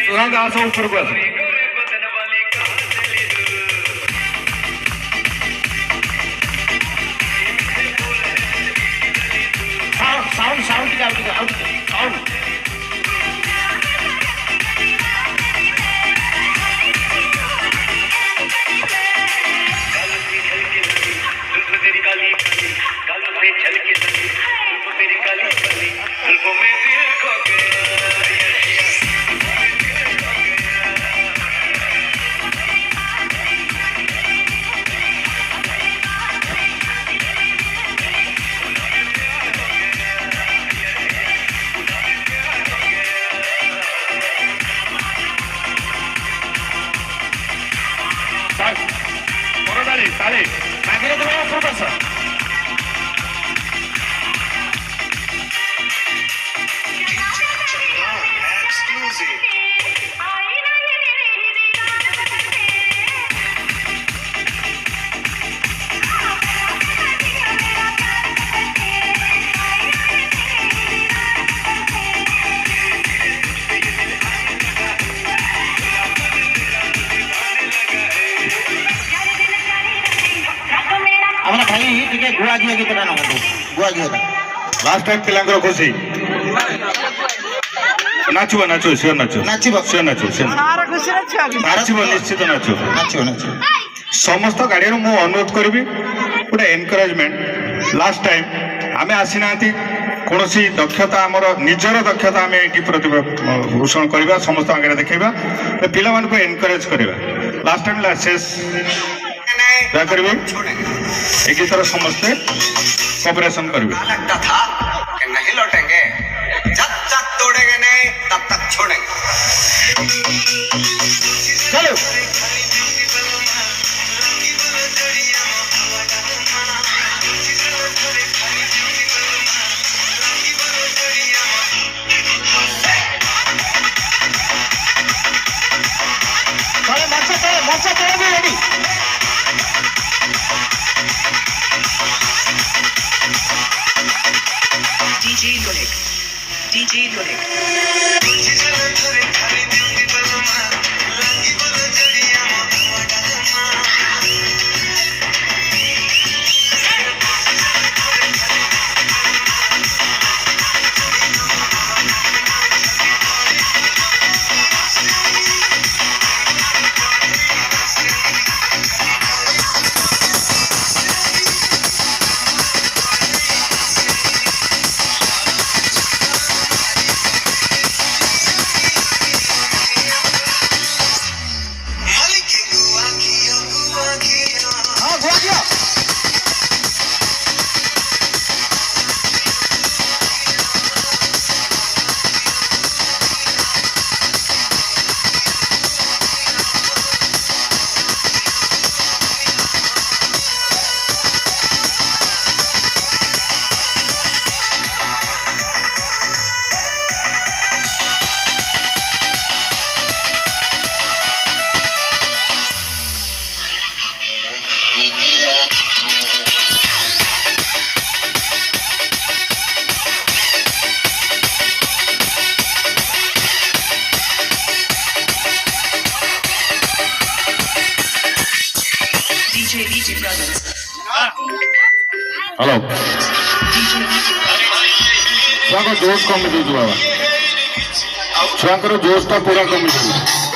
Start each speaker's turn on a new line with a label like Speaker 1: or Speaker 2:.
Speaker 1: रंग आसो ऊपर को sound sound sound Dale, aquí no te vayas por pasar. हमारा भाई ठीक है गुआ घिया की तरह ना हो गुआ घिया लास्ट टाइम पिलांगर खुशी नाचो नाचो शिव नाचो नाचो शिव नाचो शिव नाचो निश्चित नाचो नाचो नाचो समस्त गाड़ी मु अनुरोध करी गोटे एनकरेजमेंट लास्ट टाइम आमे आसी ना कौन दक्षता आमर निजर दक्षता आम ये प्रतिभूषण करवा समस्त आगे देखा पिला मान को एनकरेज करवा लास्ट टाइम शेष क्या करेंगे एक तरह समस्ते कॉपरेशन करेंगे लगता था कि नहीं लौटेंगे जब तक तोड़ेंगे नहीं तब तक छोड़ेंगे चलो मंचा भी रेडी DJ Lorik. हेलो छुआ जोश कमी बाबा छुआ जोश टा पूरा कमी